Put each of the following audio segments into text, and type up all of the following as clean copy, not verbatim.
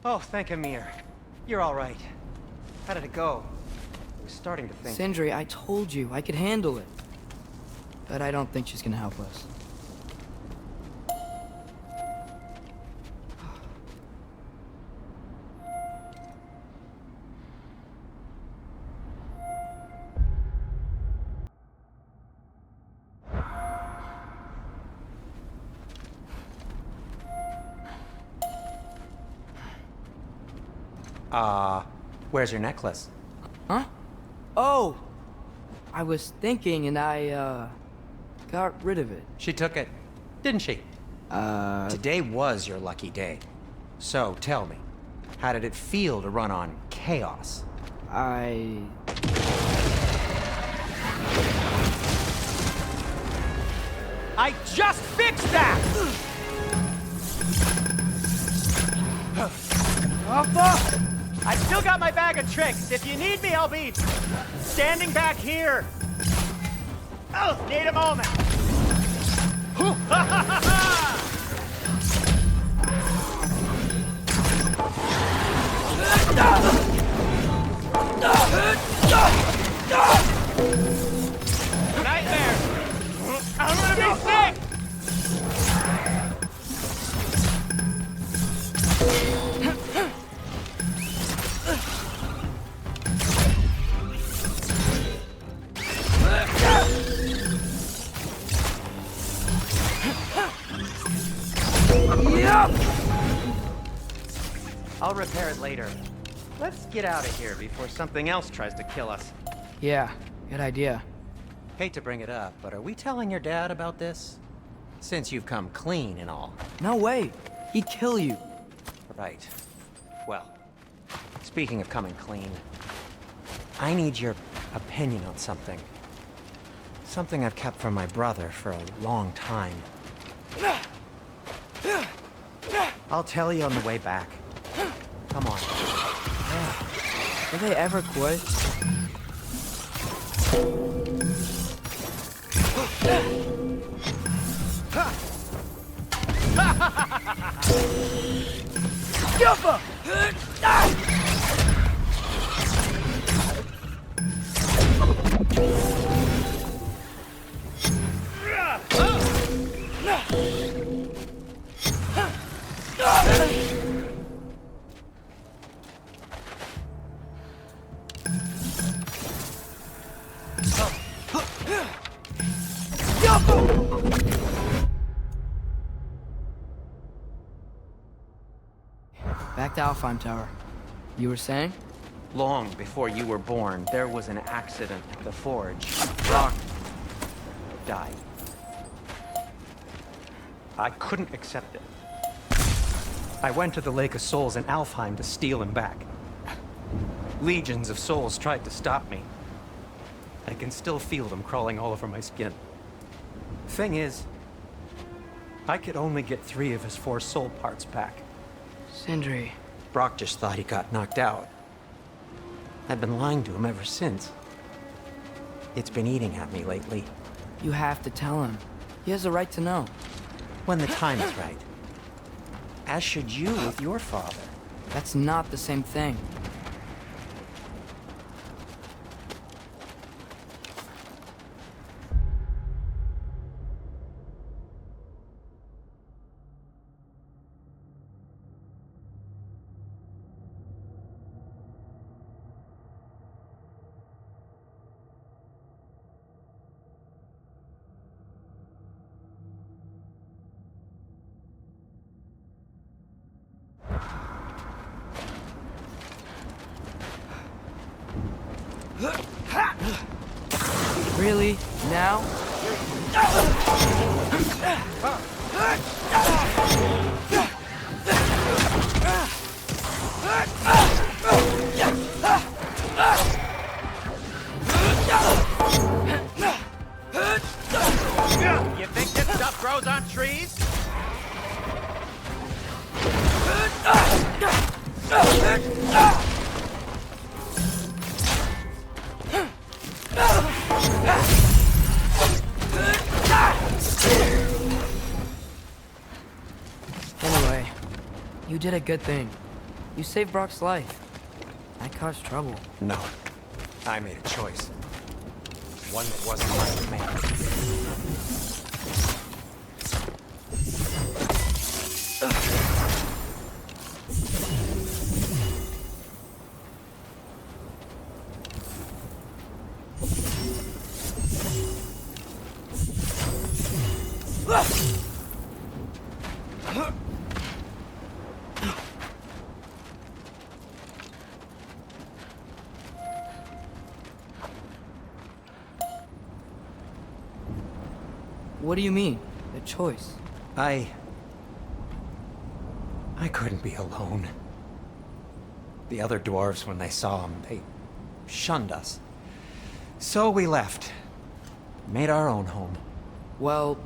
Oh, thank Amir. You're all right. How did it go? I was starting to think... Sindri, I told you I could handle it. But I don't think she's gonna help us. Where's your necklace? Huh? Oh! I was thinking and I, got rid of it. She took it, didn't she? Today was your lucky day. So, tell me, how did it feel to run on chaos? I just fixed that! I still got my bag of tricks. If you need me, I'll be standing back here. Oh, need a moment. Nightmare! I'm gonna be sick! I'll repair it later. Let's get out of here before something else tries to kill us. yeah, good idea. Hate to bring it up, but are we telling your dad about this? Since you've come clean and all. No way. He'd kill you. Right. Well, speaking of coming clean, I need your opinion on something. Something I've kept from my brother for a long time. I'll tell you on the way back. Come on. Will they ever quit? Back to Alfheim Tower. You were saying? Long before you were born, there was an accident at the forge. Brock died. I couldn't accept it. I went to the Lake of Souls in Alfheim to steal him back. Legions of souls tried to stop me. I can still feel them crawling all over my skin. Thing is, I could only get 3 of his 4 soul parts back. Sindri. Brock just thought he got knocked out. I've been lying to him ever since. It's been eating at me lately. You have to tell him. He has a right to know. When the time is right. As should you with your father. That's not the same thing. Really? Now? You think this stuff grows on trees? You did a good thing. You saved Brock's life. I caused trouble. No. I made a choice. One that wasn't mine to make. What do you mean? A choice? I couldn't be alone. The other dwarves, when they saw him, they shunned us. So we left. Made our own home. Well,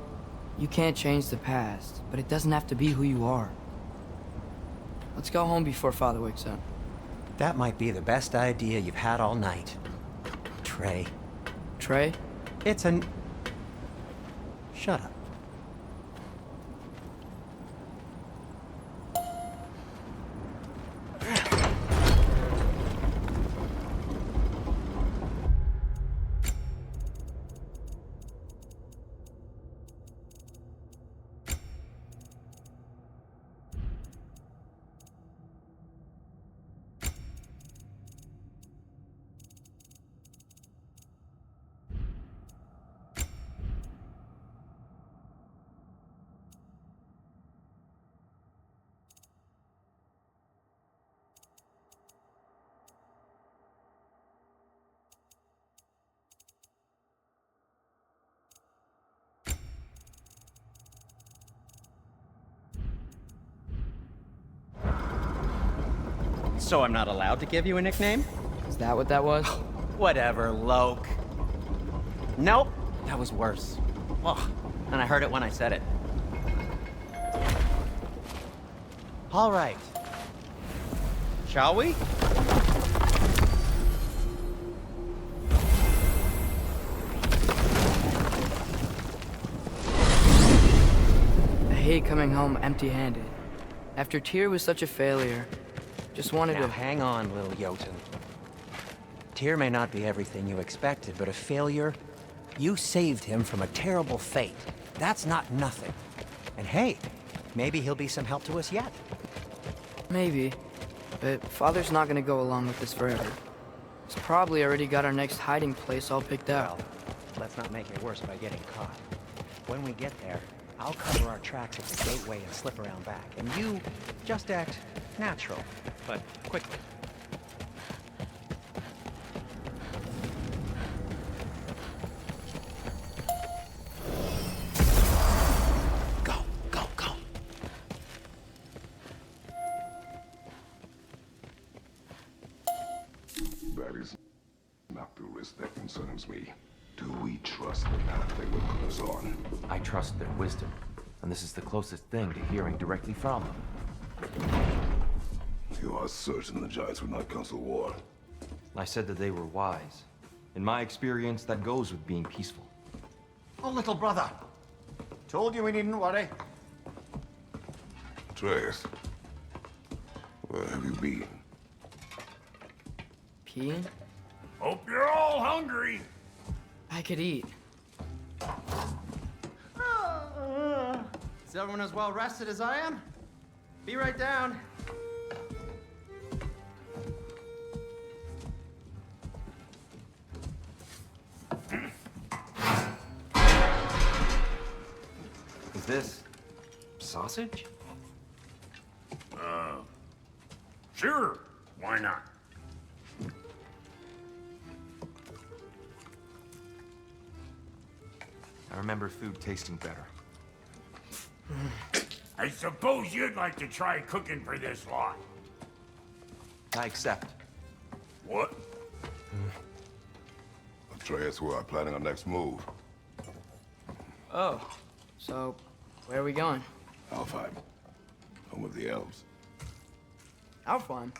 you can't change the past, but it doesn't have to be who you are. Let's go home before Father wakes up. That might be the best idea you've had all night. Trey. Trey? It's an... Shut up. So I'm not allowed to give you a nickname? Is that what that was? Whatever, Loke. Nope, that was worse. Ugh, and I heard it when I said it. All right. Shall we? I hate coming home empty-handed. After Tyr was such a failure, just wanted Now to... hang on, little Jotun. Tyr may not be everything you expected, but a failure? You saved him from a terrible fate. That's not nothing. And hey, maybe he'll be some help to us yet. Maybe. But Father's not gonna go along with this forever. He's probably already got our next hiding place all picked out. Well, let's not make it worse by getting caught. When we get there, I'll cover our tracks at the gateway and slip around back. And you just act natural, but quickly. Go, go, go. That is not the risk that concerns me. Do we trust the path they would put us on? I trust their wisdom, and this is the closest thing to hearing directly from them. You are certain the Giants would not counsel war? I said that they were wise. In my experience, that goes with being peaceful. Oh, little brother. Told you we needn't worry. Atreus, where have you been? Peeing? Hope you're all hungry. I could eat. Is everyone as well rested as I am? Be right down. Is this sausage? Sure. Why not? I remember food tasting better. I suppose you'd like to try cooking for this lot. I accept. What? Atreus, we are planning our next move. Oh. So, where are we going? Alfheim, home of the elves. Alfheim?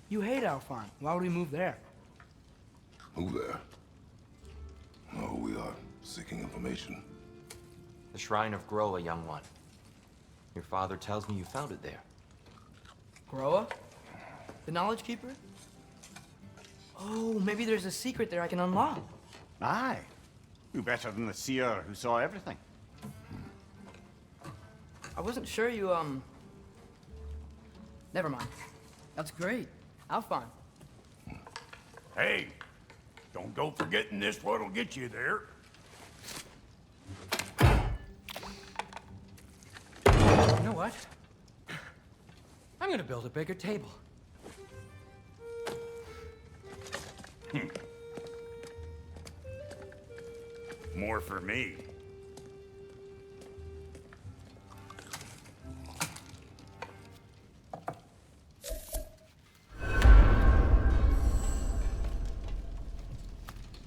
You hate Alfheim. Why would we move there? Move there. No, we are seeking information. The Shrine of Groa, young one. Your father tells me you found it there. Groa? The Knowledge Keeper? Oh, maybe there's a secret there I can unlock. Aye. Who better than the seer who saw everything? I wasn't sure you, Never mind. That's great. Alphine. Hey, don't go forgetting this what'll get you there. You know what? I'm gonna build a bigger table. More for me.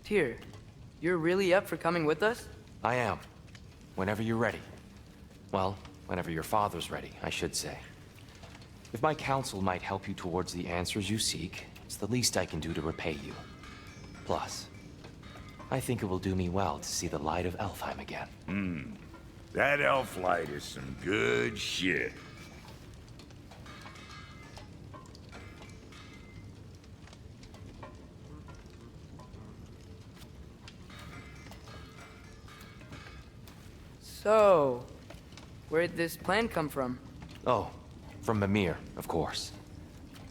Tyr, you're really up for coming with us? I am. Whenever you're ready. Well, whenever your father's ready, I should say. If my counsel might help you towards the answers you seek, it's the least I can do to repay you. Plus, I think it will do me well to see the light of Elfheim again. That elf light is some good shit. So, where'd this plan come from? Oh, from Mimir, of course.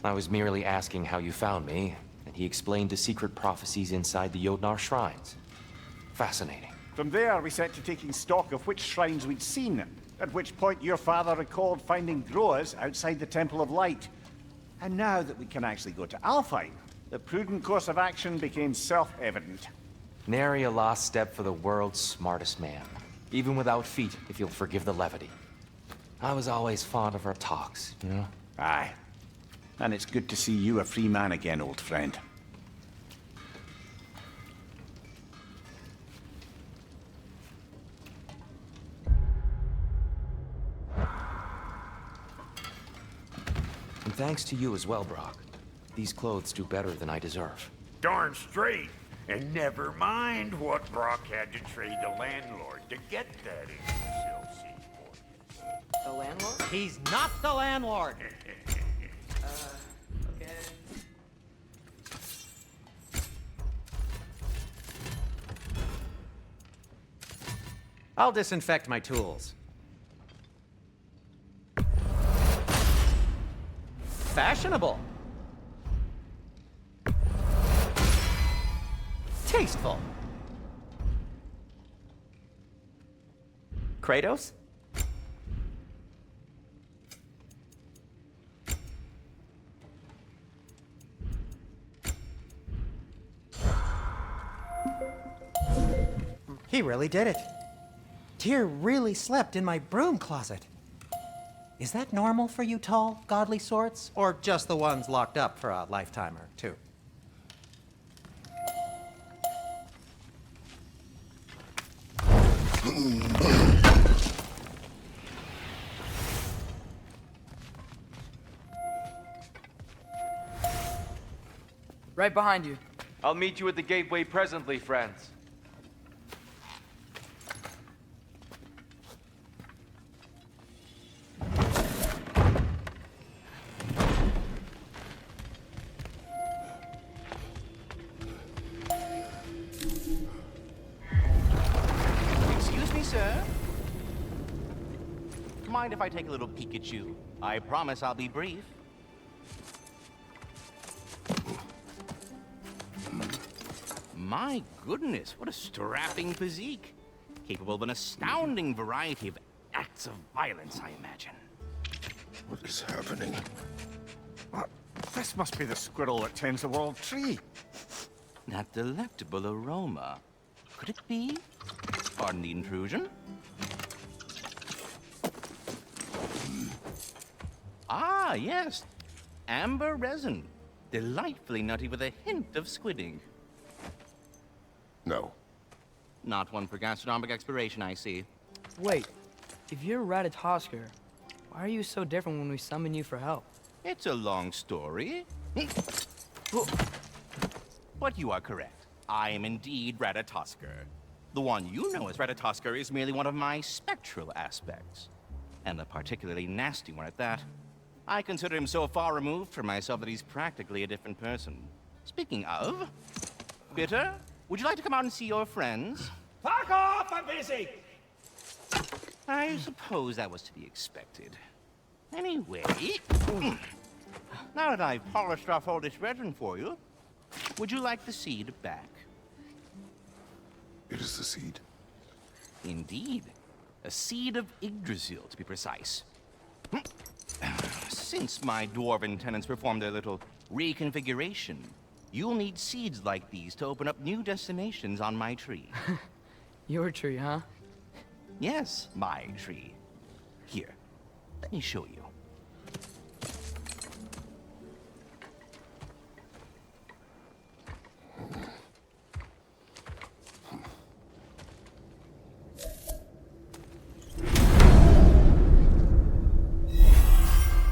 I was merely asking how you found me, and he explained the secret prophecies inside the Jotnar shrines. Fascinating. From there, we set to taking stock of which shrines we'd seen, at which point your father recalled finding Groas outside the Temple of Light. And now that we can actually go to Alfheim, the prudent course of action became self-evident. Nary a lost step for the world's smartest man. Even without feet, if you'll forgive the levity. I was always fond of our talks, you know? Aye. And it's good to see you a free man again, old friend. And thanks to you as well, Brock. These clothes do better than I deserve. Darn straight. And never mind what Brock had to trade the landlord to get that imbecile seaport. The landlord? He's not the landlord! Okay. I'll disinfect my tools. Fashionable. Tasteful. Kratos? He really did it. Tyr really slept in my broom closet. Is that normal for you tall, godly sorts? Or just the ones locked up for a lifetime or two? Right behind you. I'll meet you at the gateway presently, friends. Excuse me, sir. Mind if I take a little peek at you? I promise I'll be brief. My goodness, what a strapping physique. Capable of an astounding variety of acts of violence, I imagine. What is happening? This must be the squirrel that tends the world tree. That delectable aroma. Could it be? Pardon the intrusion. Ah, yes. Amber resin. Delightfully nutty with a hint of squidding. No. Not one for gastronomic exploration, I see. Wait, if you're Ratatoskr, why are you so different when we summon you for help? It's a long story. But you are correct. I am indeed Ratatoskr. The one you know as Ratatoskr is merely one of my spectral aspects. And a particularly nasty one at that. I consider him so far removed from myself that he's practically a different person. Speaking of, Bitter, would you like to come out and see your friends? Fuck off! I'm busy! I suppose that was to be expected. Anyway, now that I've polished off all this brethren for you, would you like the seed back? It is the seed. Indeed. A seed of Yggdrasil, to be precise. Since my dwarven tenants performed their little reconfiguration, you'll need seeds like these to open up new destinations on my tree. Your tree, huh? Yes, my tree. Here, let me show you.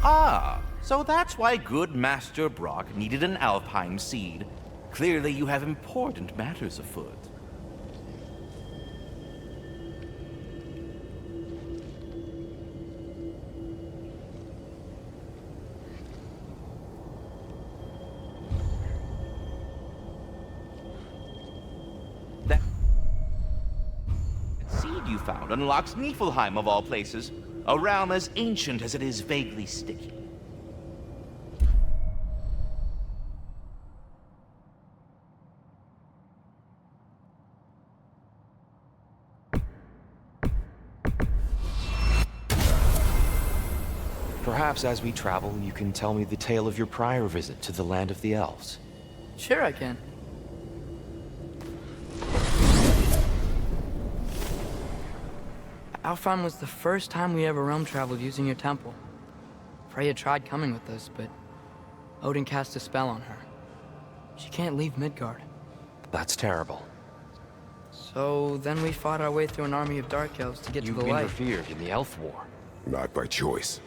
Ah, so that's why good Master Brock needed an Alfheim seed. Clearly you have important matters afoot. That seed you found unlocks Niflheim of all places, a realm as ancient as it is vaguely sticky. Perhaps as we travel, you can tell me the tale of your prior visit to the land of the elves. Sure I can. Alfheim was the first time we ever realm traveled using your temple. Freya tried coming with us, but Odin cast a spell on her. She can't leave Midgard. That's terrible. So then we fought our way through an army of dark elves to get You to the light. interfered in the elf war. Not by choice.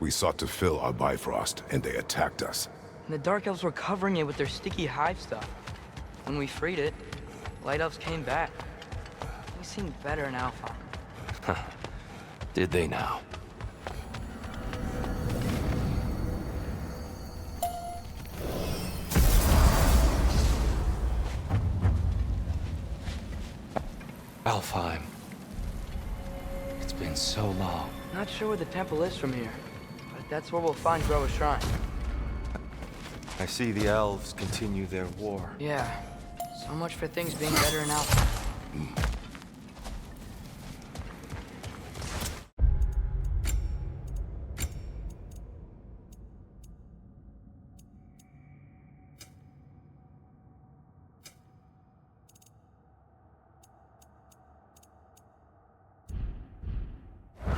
We sought to fill our Bifrost, and they attacked us. And the dark elves were covering it with their sticky hive stuff. When we freed it, light elves came back. We seemed better in Alfheim. Did they now? Alfheim. It's been so long. Not sure where the temple is from here, but that's where we'll find Groa's shrine. I see the elves continue their war. Yeah, so much for things being better in Alfheim.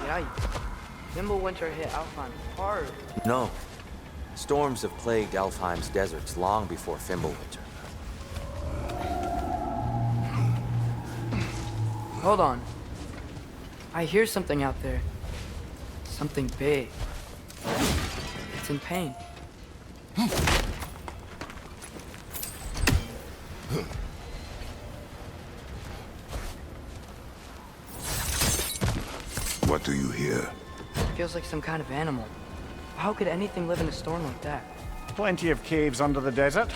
Yikes. Fimbulwinter hit Alfheim hard. No. Storms have plagued Alfheim's deserts long before Fimbulwinter. Hold on. I hear something out there. Something big. It's in pain. What do you hear? Feels like some kind of animal. How could anything live in a storm like that? Plenty of caves under the desert.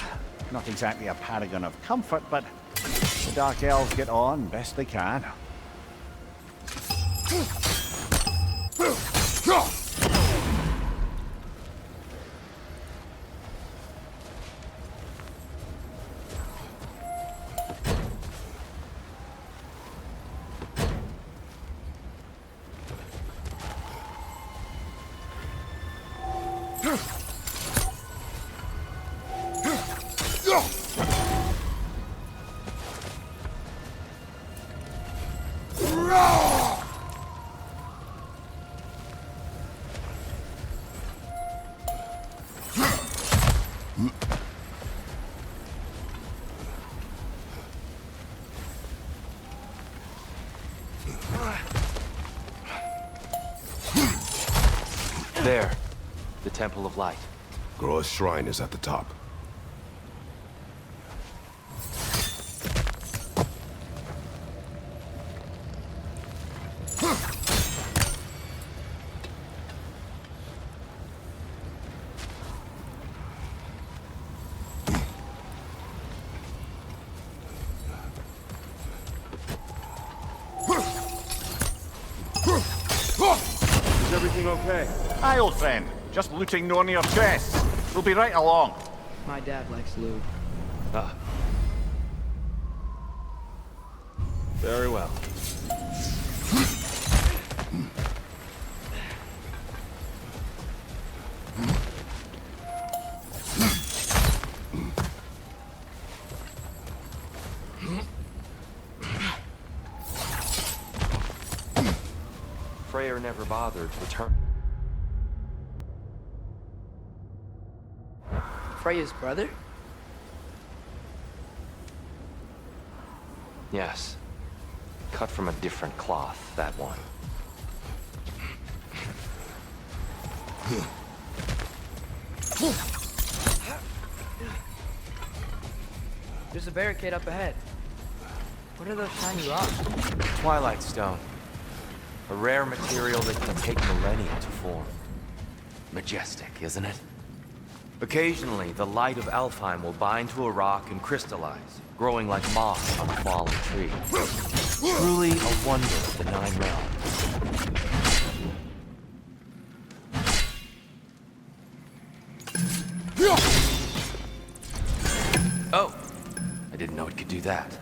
Not exactly a paragon of comfort, but the Dark Elves get on best they can. There. The Temple of Light. Groa's shrine is at the top. Everything okay? Aye, old friend. Just looting no near chests. We'll be right along. My dad likes lube. Ah. Very well. Freyr never bothered to return. Freya's brother? Yes. Cut from a different cloth, that one. There's a barricade up ahead. What are those shiny rocks? Twilight Stone. A rare material that can take millennia to form. Majestic, isn't it? Occasionally, the light of Alfheim will bind to a rock and crystallize, growing like moss on a fallen tree. Truly a wonder of the Nine Realms. Oh! I didn't know it could do that.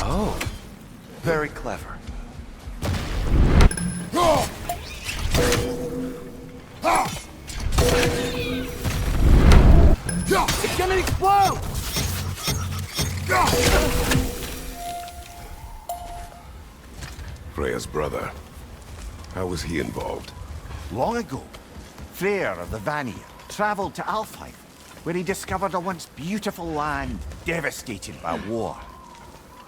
Oh! Very clever. It's gonna explode! Freya's brother. How was he involved? Long ago, Freyr of the Vanir traveled to Alfheim, where he discovered a once beautiful land devastated by war.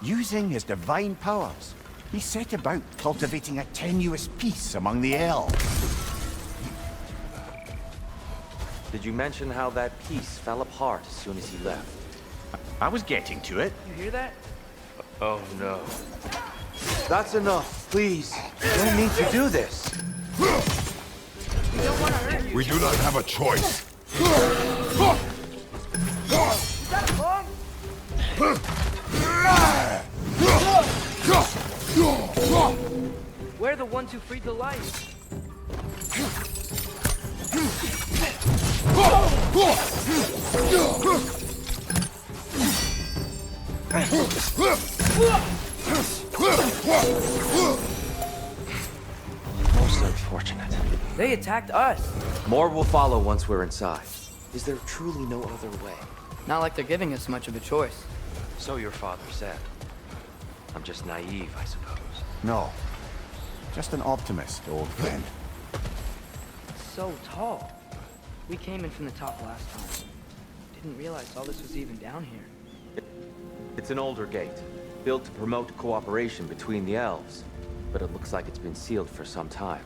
Using his divine powers, he set about cultivating a tenuous peace among the elves. Did you mention how that piece fell apart as soon as he left? I was getting to it. You hear that? Oh no. That's enough, please. You don't need to do this. We don't want to hurt you. We do not have a choice. Is that a bomb? We're the ones who freed the light. Most unfortunate. They attacked us. More will follow once we're inside. Is there truly no other way? Not like they're giving us much of a choice. So your father said. I'm just naive, I suppose. No, just an optimist, old friend. So tall. We came in from the top last time. Didn't realize all this was even down here. It's an older gate, built to promote cooperation between the elves. But it looks like it's been sealed for some time.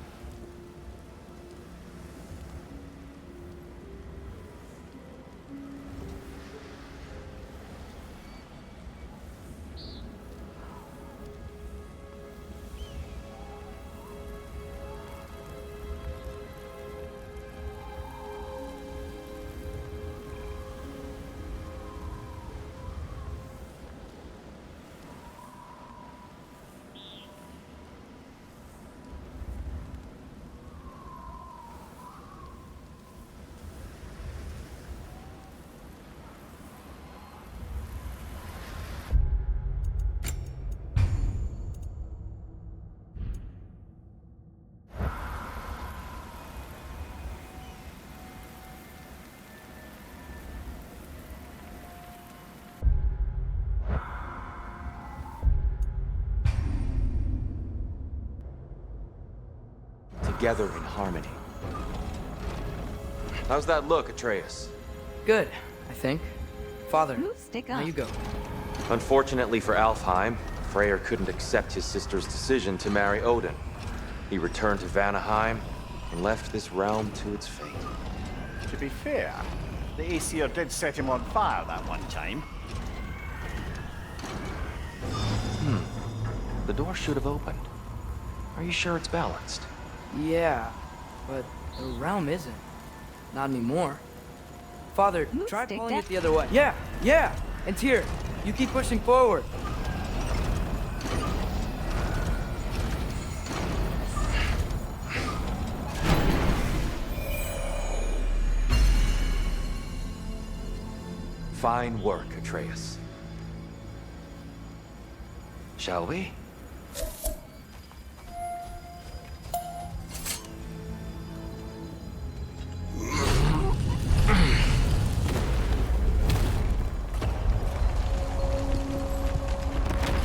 Together in harmony. How's that look, Atreus? Good, I think. Father, Stick now up. you go. Unfortunately for Alfheim, Freyr couldn't accept his sister's decision to marry Odin. He returned to Vanaheim and left this realm to its fate. To be fair, the Aesir did set him on fire that one time. The door should have opened. Are you sure it's balanced? Yeah, but the realm isn't. Not anymore. Father, try stick pulling that- it the other way. Yeah! And Tyr, you keep pushing forward. Fine work, Atreus. Shall we?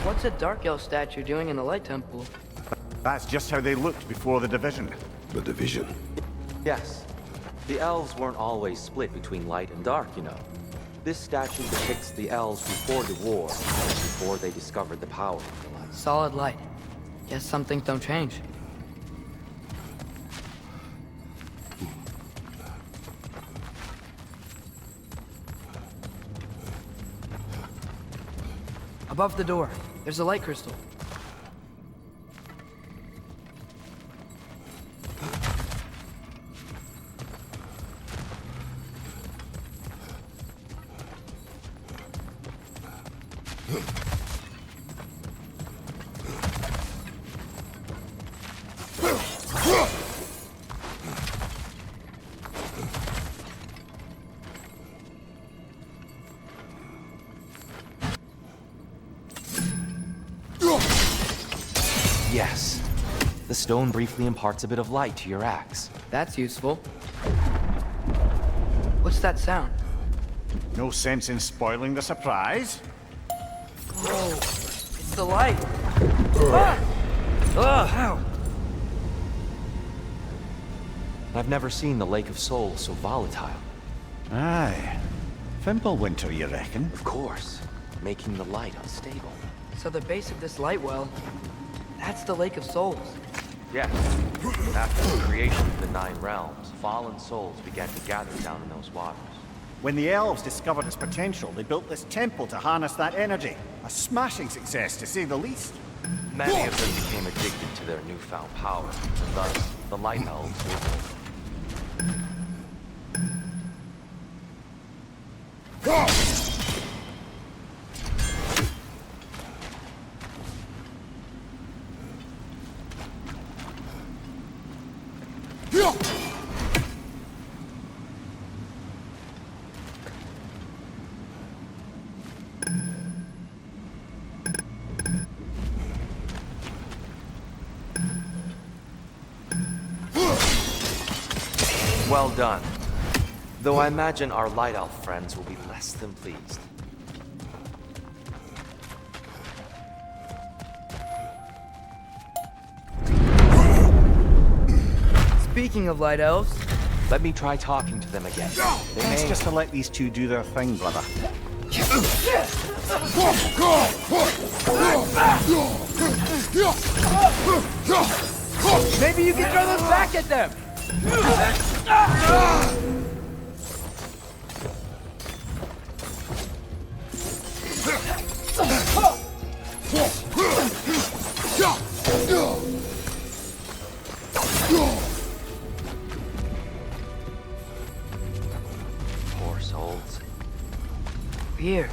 What's a Dark Elf statue doing in the Light Temple? That's just how they looked before the division. The division. Yes. The elves weren't always split between light and dark, you know. This statue depicts the elves before the war, before they discovered the power of the light. Solid light. Guess some things don't change. Above the door, there's a light crystal. Yes. The stone briefly imparts a bit of light to your axe. That's useful. What's that sound? No sense in spoiling the surprise. Whoa, it's the light. Ow! I've never seen the Lake of Souls so volatile. Aye. Fimbulwinter, you reckon? Of course, making the light unstable. So the base of this light well, that's the Lake of Souls. Yes. After the creation of the Nine Realms, fallen souls began to gather down in those waters. When the elves discovered its potential, they built this temple to harness that energy. A smashing success, to say the least. Many of them became addicted to their newfound power, and thus, the Light Elves were born. Well done. Though I imagine our Light Elf friends will be less than pleased. Speaking of light elves, Let me try talking to them again. They It's may... just to let these two do their thing, brother. maybe you can throw those back at them! Poor souls. Here,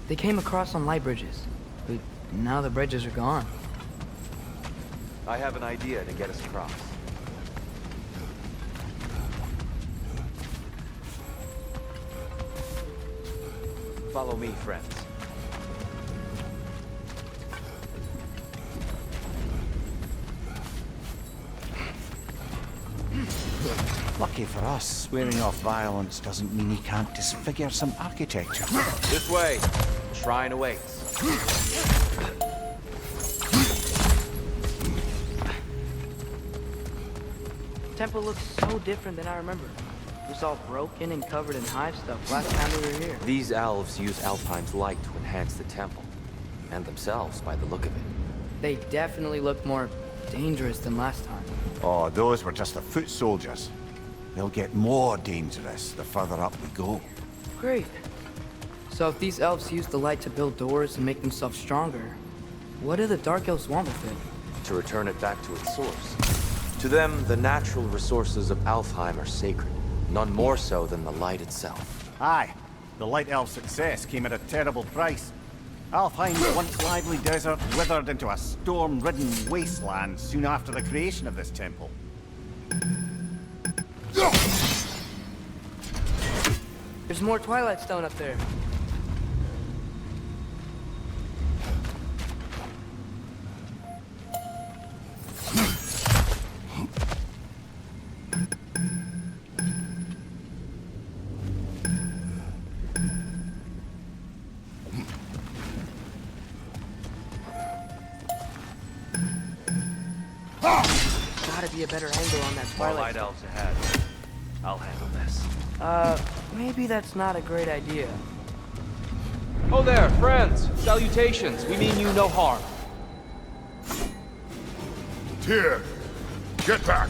they came across on light bridges, but now the bridges are gone. I have an idea to get us across. Follow me, friends. Lucky for us, swearing off violence doesn't mean he can't disfigure some architecture. This way. Shrine awaits. Temple looks so different than I remember. It was all broken and covered in hive stuff last time we were here. These elves use Alfheim's light to enhance the temple. And themselves, by the look of it. They definitely look more dangerous than last time. Oh, those were just the foot soldiers. They'll get more dangerous the further up we go. Great. So if these elves use the light to build doors and make themselves stronger, what do the Dark Elves want with it? To return it back to its source. To them, the natural resources of Alfheim are sacred. None more so than the light itself. Aye, the Light Elf success came at a terrible price. Alfheim's once lively desert withered into a storm-ridden wasteland soon after the creation of this temple. There's more Twilight Stone up there. There's gotta be a better angle on that More twilight. light elves ahead. I'll handle this. Maybe that's not a great idea. Oh there, friends. Salutations. We mean you no harm. Tyr, get back!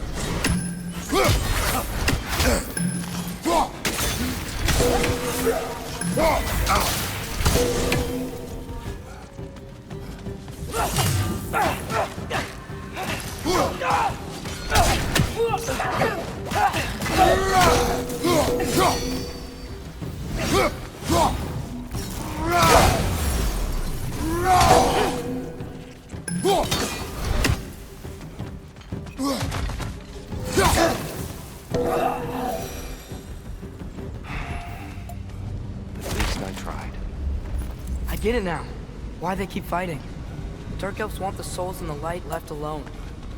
At least I tried. I get it now. Why they keep fighting. The Dark Elves want the souls in the light left alone.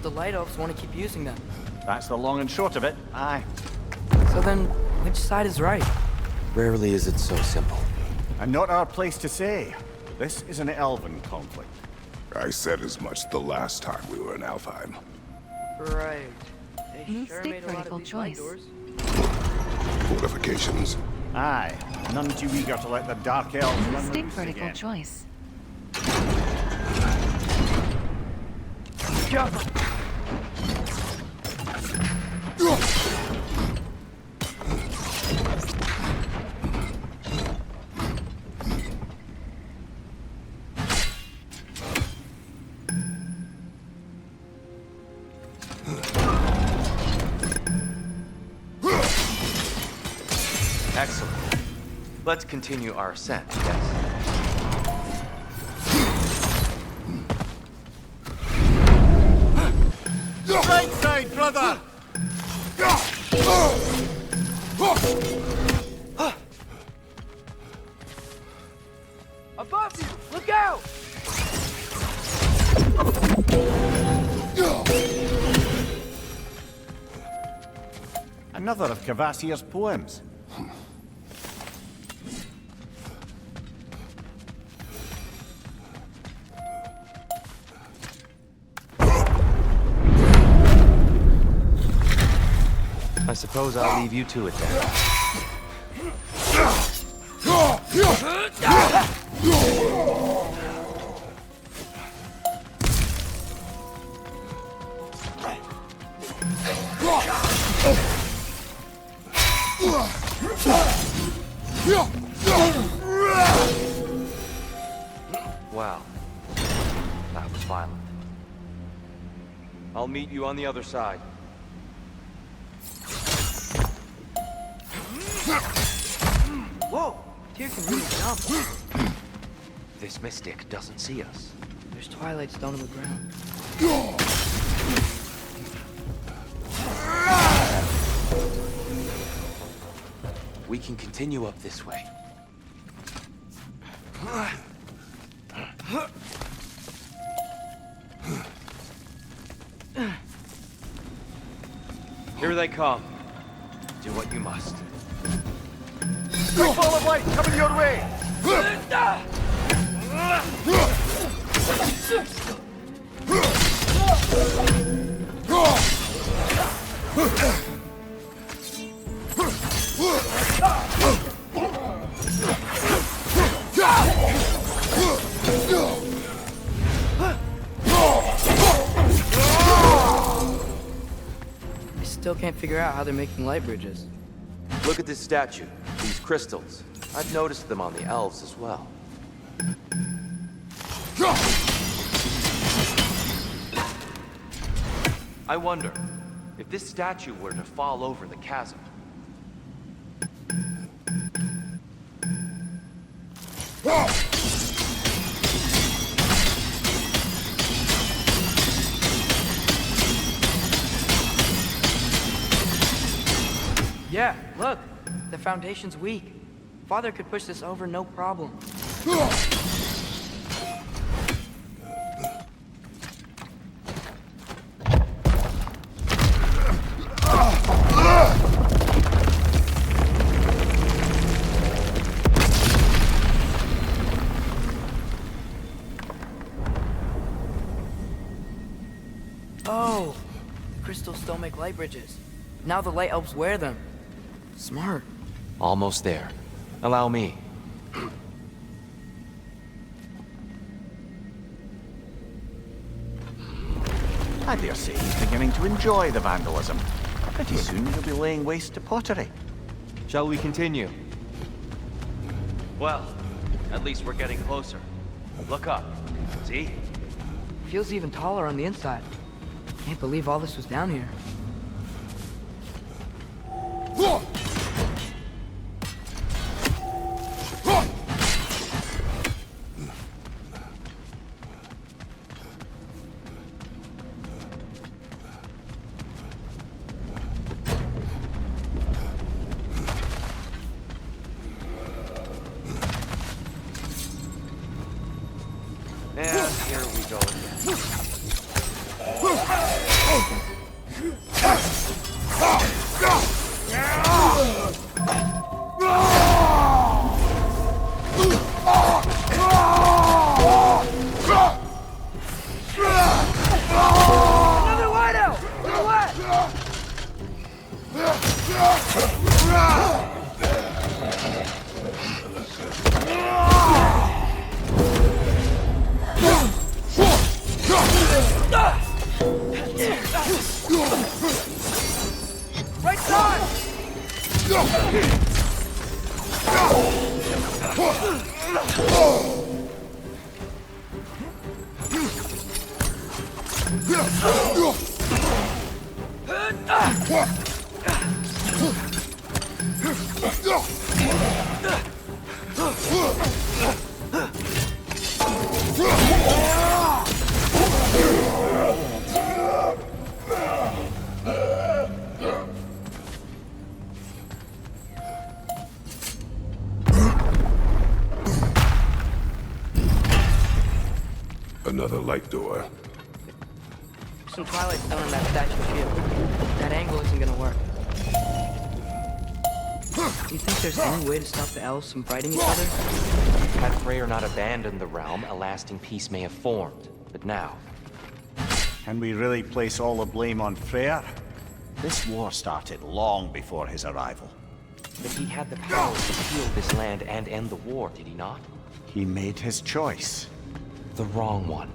The Light Elves want to keep using them. That's the long and short of it. Aye. So then, which side is right? Rarely is it so simple. And not our place to say. This is an elven conflict. I said as much the last time we were in Alfheim. Right. They Move sure stick made a lot vertical of these light choice. doors. Fortifications. Aye. None too eager to let the Dark Elves run the Stick roost vertical again. choice. Excellent. Let's continue our ascent, yes? Right side, brother! Above you! Look out! Another of Kvasir's poems. I suppose I'll leave you to it then. Wow. That was violent. I'll meet you on the other side. Whoa! Tyr can really jump. This mystic doesn't see us. There's Twilight Stone on the ground. We can continue up this way. Here they come. Do what you must. Quick ball of light coming your way! I still can't figure out how they're making light bridges. Look at this statue. These crystals. I've noticed them on the elves as well. I wonder, if this statue were to fall over the chasm, Yeah, look! The foundation's weak. Father could push this over no problem. Oh, don't make light bridges. Now the light elves wear them. Smart. Almost there. Allow me. I dare say he's beginning to enjoy the vandalism. Pretty soon he'll be laying waste to pottery. Shall we continue? Well, at least we're getting closer. Look up. See? Feels even taller on the inside. Can't believe all this was down here. And here we go again. Another whiteout! To right side! Another light door. Some Twilight Stone on that statue shield. That angle isn't gonna work. Do you think there's any way to stop the elves from fighting each other? Had Freyr not abandoned the realm, a lasting peace may have formed. But now, Can we really place all the blame on Freyr? This war started long before his arrival. but he had the power to heal this land and end the war, did he not? He made his choice. The wrong one.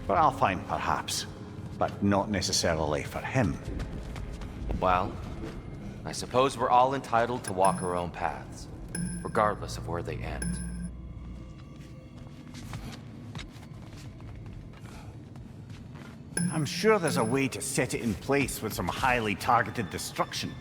For Alfheim, perhaps. But not necessarily for him. Well, I suppose we're all entitled to walk our own paths, regardless of where they end. I'm sure there's a way to set it in place with some highly targeted destruction.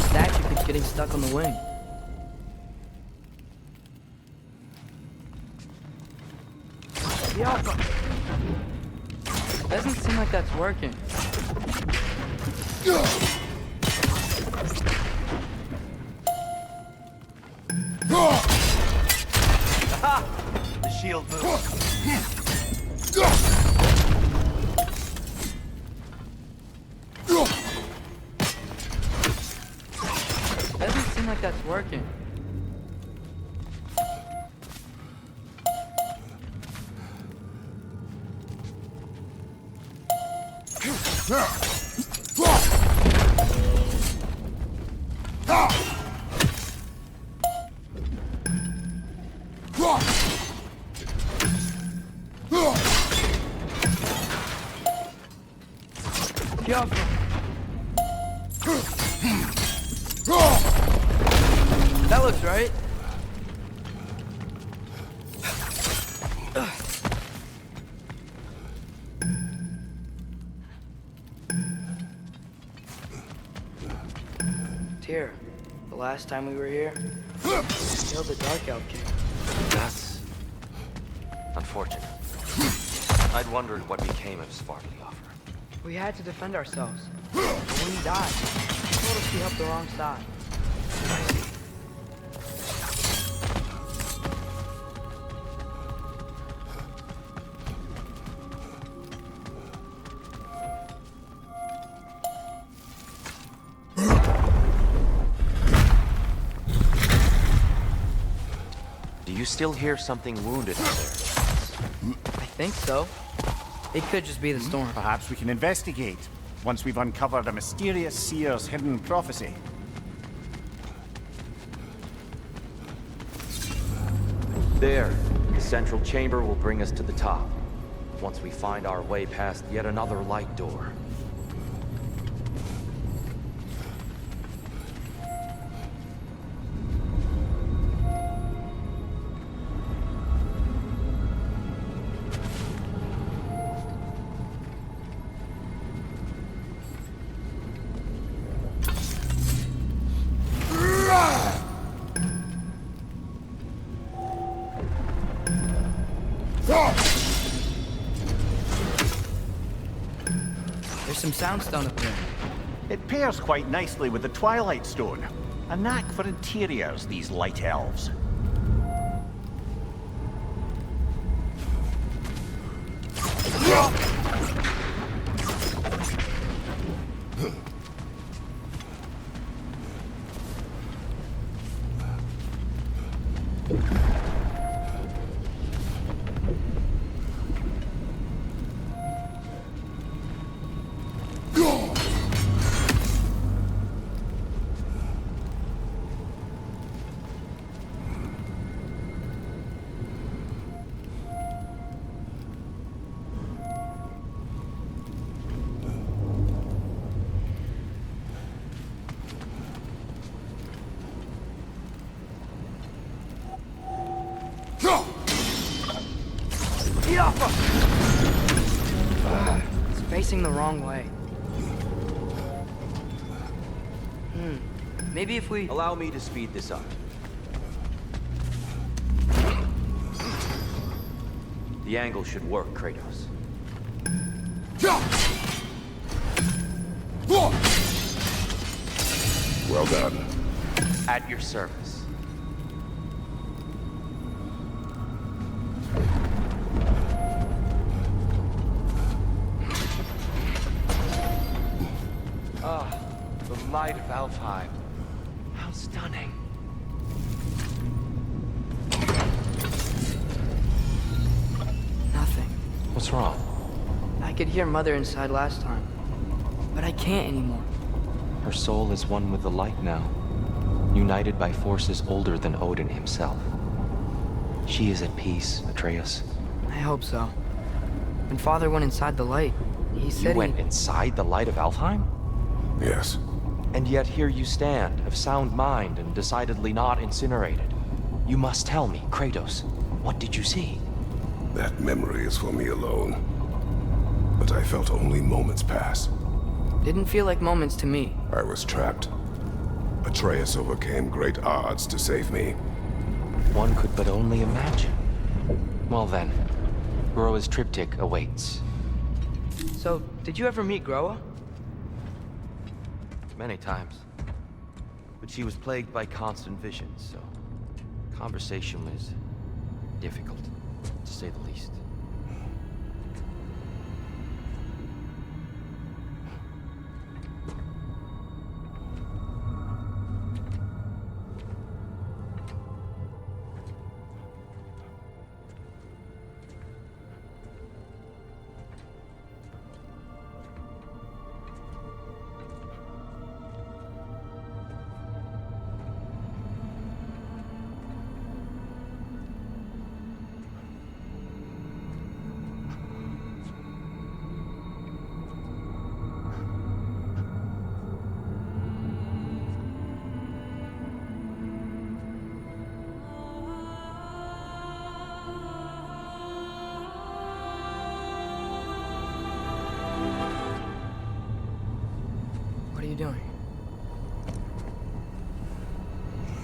Statue keeps getting stuck on the wing. Doesn't seem like that's working. The shield moves. Doesn't seem like that's working. That looks right. Tyr, the last time we were here, we killed the Dark Elf King. That's unfortunate. I'd wondered what became of Svartalfheim. We had to defend ourselves. But when he died, he told us we helped the wrong side. I see. Do you still hear something wounded out there? I think so. It could just be the storm. Perhaps we can investigate, once we've uncovered a mysterious seer's hidden prophecy. There, the central chamber will bring us to the top. Once we find our way past yet another light door. There's some soundstone up there. It pairs quite nicely with the Twilight Stone. A knack for interiors, these light elves. It's facing the wrong way. Maybe if we... Allow me to speed this up. The angle should work, Kratos. Well done. At your service. Ah, the light of Alfheim. How stunning. Nothing. What's wrong? I could hear Mother inside last time, but I can't anymore. Her soul is one with the light now, united by forces older than Odin himself. She is at peace, Atreus. I hope so. When Father went inside the light, he said You went inside the light of Alfheim? Yes. And yet here you stand, of sound mind and decidedly not incinerated. You must tell me, Kratos, what did you see? That memory is for me alone. But I felt only moments pass. Didn't feel like moments to me. I was trapped. Atreus overcame great odds to save me. One could but only imagine. Well then, Groa's triptych awaits. So, did you ever meet Groa? Many times. But she was plagued by constant visions, so conversation was difficult, to say the least. What are you doing?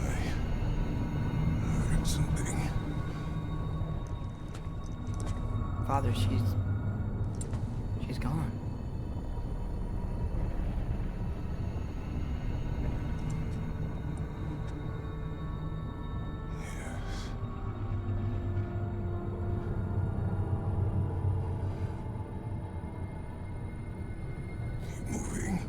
I heard something. Father, she's gone. Keep moving.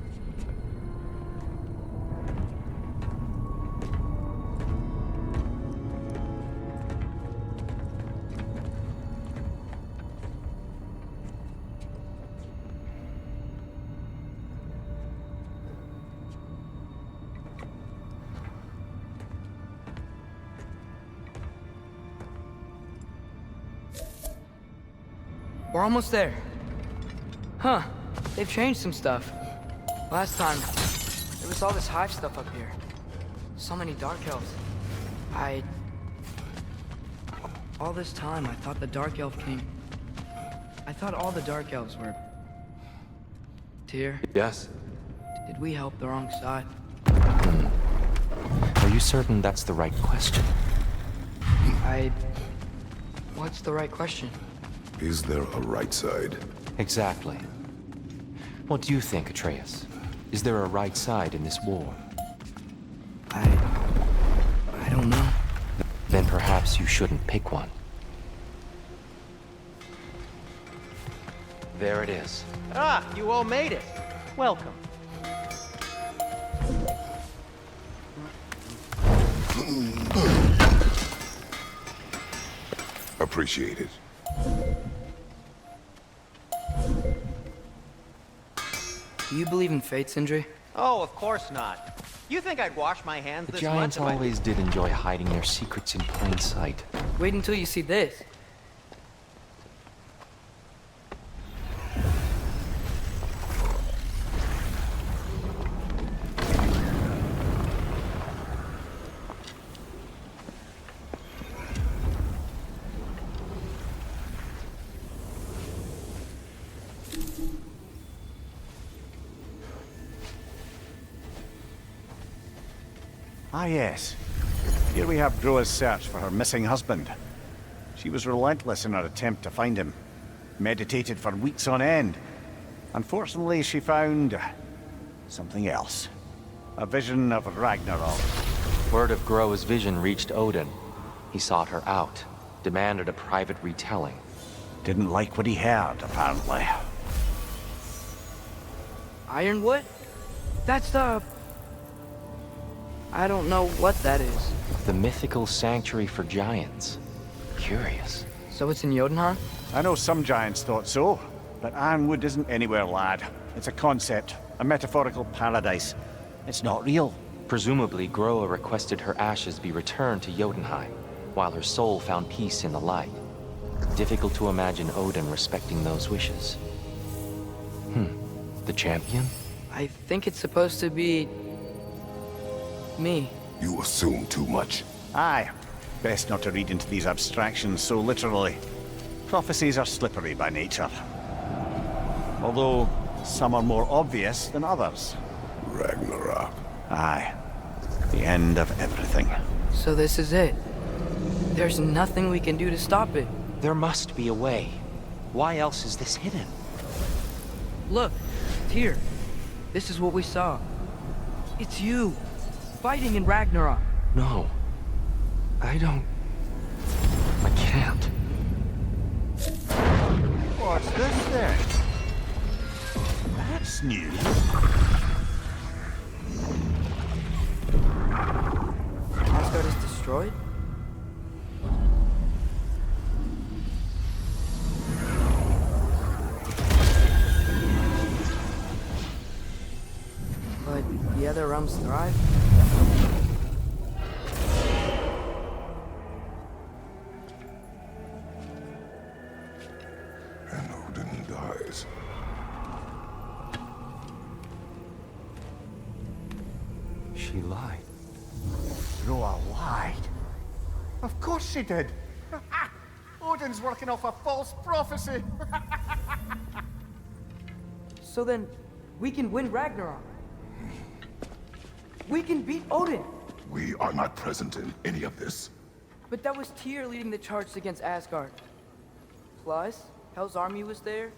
We're almost there. Huh. They've changed some stuff. Last time, there was all this hive stuff up here. So many Dark Elves. All this time, I thought the Dark Elf King... I thought all the Dark Elves were... Tyr, Yes? did we help the wrong side? Are you certain that's the right question? What's the right question? Is there a right side? Exactly. What do you think, Atreus? Is there a right side in this war? I don't know. Then perhaps you shouldn't pick one. There it is. Ah, you all made it. Welcome. Appreciate it. Do you believe in fate, Sindri? Oh, of course not. You think I'd wash my hands The this giants much if I... always did enjoy hiding their secrets in plain sight. Wait until you see this. Ah, yes. Here we have Groa's search for her missing husband. She was relentless in her attempt to find him. Meditated for weeks on end. Unfortunately, she found something else. A vision of Ragnarok. Word of Groa's vision reached Odin. He sought her out, demanded a private retelling. Didn't like what he heard, apparently. Ironwood? That's the... I don't know what that is. The mythical sanctuary for giants. Curious. So it's in Jotunheim? I know some giants thought so, but Ironwood isn't anywhere, lad. It's a concept, a metaphorical paradise. It's not real. Presumably, Groa requested her ashes be returned to Jotunheim, while her soul found peace in the light. Difficult to imagine Odin respecting those wishes. The champion? I think it's supposed to be... me. You assume too much. Aye. Best not to read into these abstractions so literally. Prophecies are slippery by nature. Although, some are more obvious than others. Ragnarok. Aye. The end of everything. So this is it. There's nothing we can do to stop it. There must be a way. Why else is this hidden? Look, here. This is what we saw. It's you, fighting in Ragnarok. No. I can't. What's this then? That's new. Asgard is destroyed? But the other realms thrive? And Odin dies. She lied. Groa lied. Of course she did. Odin's working off a false prophecy. So then, we can win Ragnarok. We can beat Odin. We are not present in any of this. But that was Tyr leading the charge against Asgard. Plus, Hell's army was there.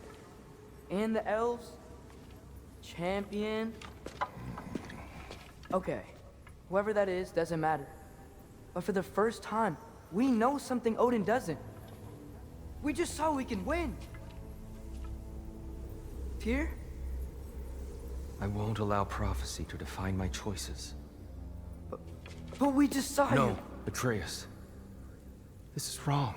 And the elves. Champion. Okay. Whoever that is doesn't matter. But for the first time, we know something Odin doesn't. We just saw we can win. Tyr? I won't allow prophecy to define my choices. But we just saw you. No, Atreus. This is wrong.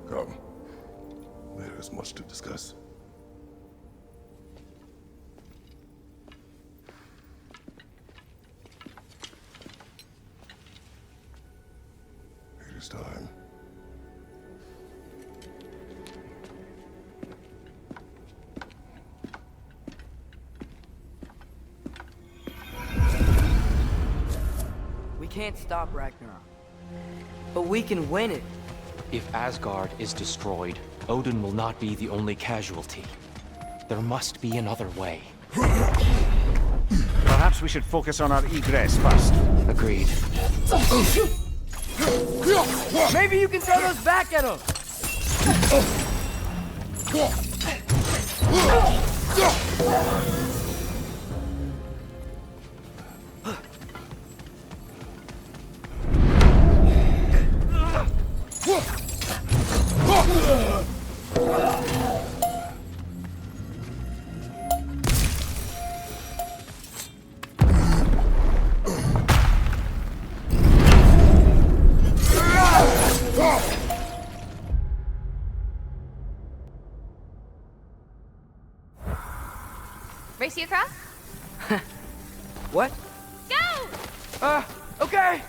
Come. There is much to discuss. It is time. We can't stop Ragnarok. But we can win it. If Asgard is destroyed, Odin will not be the only casualty. There must be another way. Perhaps we should focus on our egress first. Agreed. Maybe you can throw those back at him! Race you across? What? Go! Okay!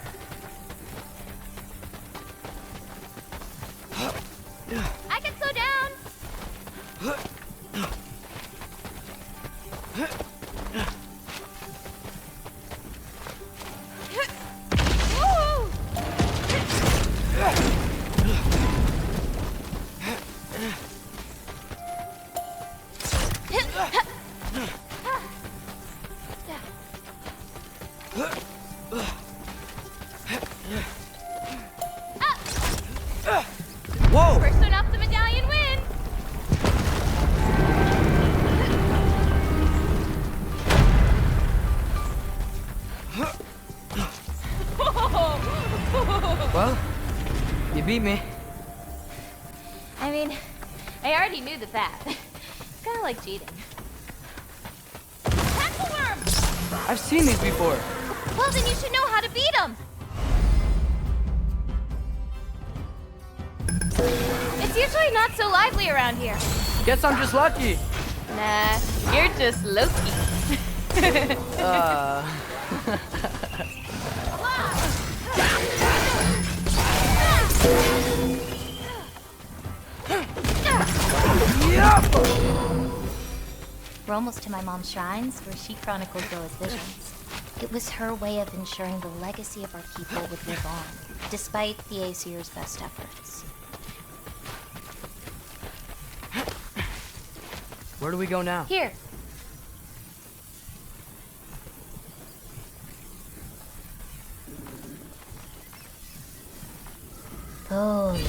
I can slow down! Woo! Whoa! First one off the medallion wins! Well, you beat me. I mean, I already knew the path. It's kind of like cheating. Tackle worm! I've seen these before. Well, then you should know how to beat them. It's usually not so lively around here. Guess I'm just lucky. Nah, you're just Loki. We're almost to my mom's shrines, where she chronicled Groa's visions. It was her way of ensuring the legacy of our people would live on, despite the Aesir's best efforts. Where do we go now? Here. Oh, yeah.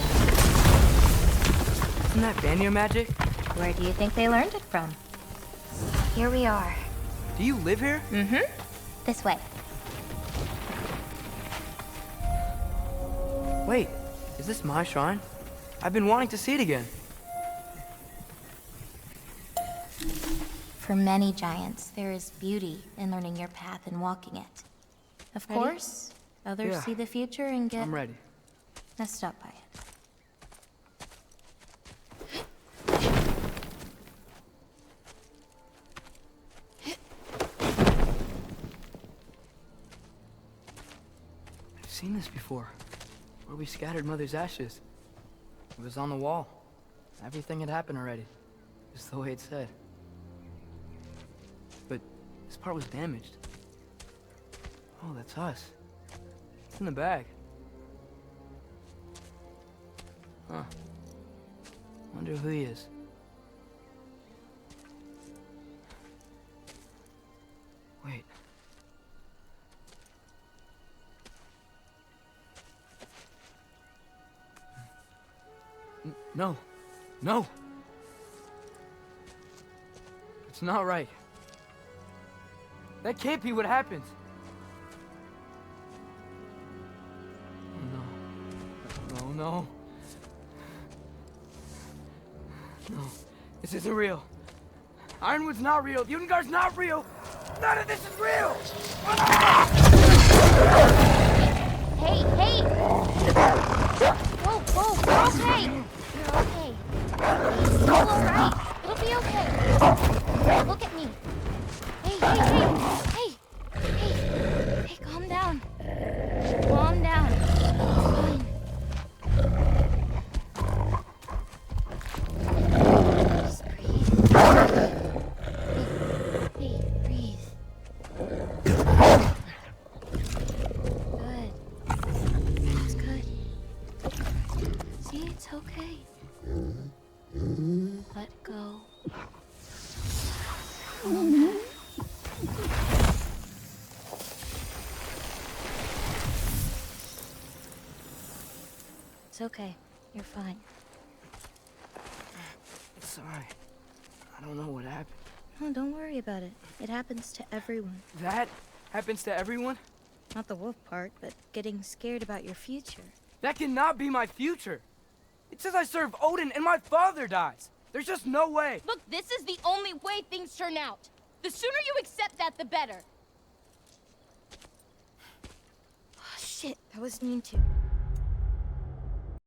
Isn't that Vanir magic? Where do you think they learned it from? Here we are. Do you live here? Mm-hmm. This way. Wait, is this my shrine? I've been wanting to see it again. For many giants, there is beauty in learning your path and walking it. Of Ready? course, others Yeah. see the future and get I'm ready. messed up by it. I've seen this before. Where we scattered Mother's ashes. It was on the wall. Everything had happened already. Just the way it said. But this part was damaged. Oh, that's us. It's in the bag. Huh. Wonder who he is. Wait. No. No! It's not right. That can't be what happened. Oh, no. No. No. This isn't real. Ironwood's not real. Udengar's not real. None of this is real! Hey, hey! Whoa, whoa, we're okay! You're okay. It's all alright. It'll be okay. Look at me. Hey, hey, hey! Hey! Hey! Hey, calm down. Calm down. It's fine. Just breathe. Hey, breathe. Good. That's good. See, it's okay. Let go. It's okay. You're fine. It's alright. I don't know what happened. No, don't worry about it. It happens to everyone. That happens to everyone? Not the wolf part, but getting scared about your future. That cannot be my future. It says I serve Odin and my father dies. There's just no way. Look, this is the only way things turn out. The sooner you accept that, the better. Oh, shit, that was mean too.